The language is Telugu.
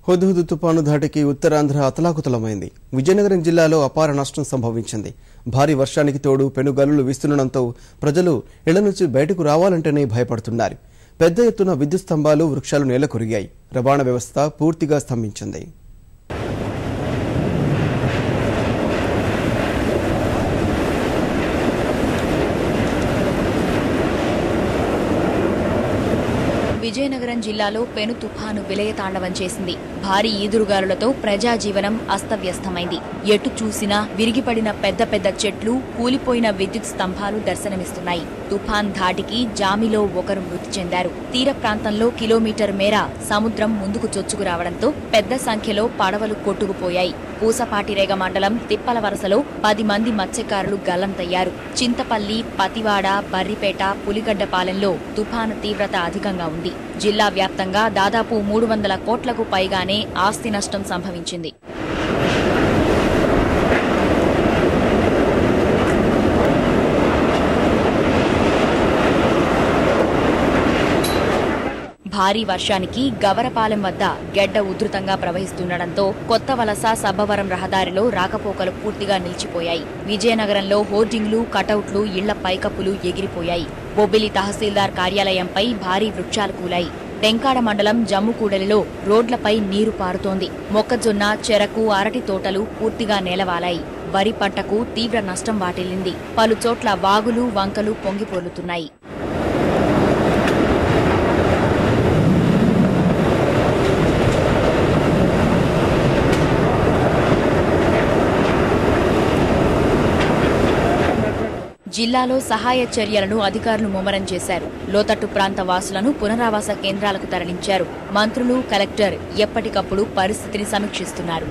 హుద్హుద్ తుపాను ధాటికి ఉత్తరాంధ్ర అతలాకుతలమైంది. విజయనగరం జిల్లాలో అపార నష్టం సంభవించింది. భారీ వర్షానికి తోడు పెనుగాలులు వీస్తుండటంతో ప్రజలు ఇళ్ల నుంచి బయటకు రావాలంటేనే భయపడుతున్నారు. పెద్ద ఎత్తున విద్యుత్ స్తంభాలు, వృక్షాలు నేలకొరిగాయి. రవాణా వ్యవస్థ పూర్తిగా స్తంభించింది. విజయనగరం జిల్లాలో పెను తుఫాను విలయతాండవం చేసింది. భారీ ఈదురుగాలులతో ప్రజాజీవనం అస్తవ్యస్తమైంది. ఎటు చూసినా విరిగిపడిన పెద్ద పెద్ద చెట్లు, కూలిపోయిన విద్యుత్ స్తంభాలు దర్శనమిస్తున్నాయి. తుఫాన్ ధాటికి జామిలో ఒకరు మృతి చెందారు. తీర ప్రాంతంలో కిలోమీటర్ మేర సముద్రం ముందుకు చొచ్చుకు రావడంతో పెద్ద సంఖ్యలో పడవలు కొట్టుకుపోయాయి. పూసపాటిరేగ మండలం తిప్పలవరసలో 10 మంది మత్స్యకారులు గల్లంతయ్యారు. చింతపల్లి, పతివాడ, బర్రిపేట, పులిగడ్డపాలెంలో తుఫాను తీవ్రత అధికంగా ఉంది. జిల్లా వ్యాప్తంగా దాదాపు 300 కోట్లకు పైగానే ఆస్తి నష్టం సంభవించింది. భారీ వర్షానికి గవరపాలెం వద్ద గెడ్డ ఉధృతంగా ప్రవహిస్తుండటంతో కొత్త వలస సబ్బవరం రహదారిలో రాకపోకలు పూర్తిగా నిలిచిపోయాయి. విజయనగరంలో హోర్డింగ్లు, కటౌట్లు, ఇళ్ల పైకప్పులు ఎగిరిపోయాయి. బొబ్బిలి తహసీల్దార్ కార్యాలయంపై భారీ వృక్షాలు కూలాయి. టెంకాడ మండలం జమ్ముకూడలిలో రోడ్లపై నీరు పారుతోంది. మొక్కజొన్న, చెరకు, అరటి తోటలు పూర్తిగా నేలవాలాయి. వరి పంటకు తీవ్ర నష్టం వాటిల్లింది. పలుచోట్ల వాగులు, వంకలు పొంగిపోలుతున్నాయి. జిల్లాలో సహాయ చర్యలను అధికారులు ముమ్మరం చేశారు. లోతట్టు ప్రాంత వాసులను పునరావాస కేంద్రాలకు తరలించారు. మంత్రులు, కలెక్టర్ ఎప్పటికప్పుడు పరిస్థితిని సమీక్షిస్తున్నారు.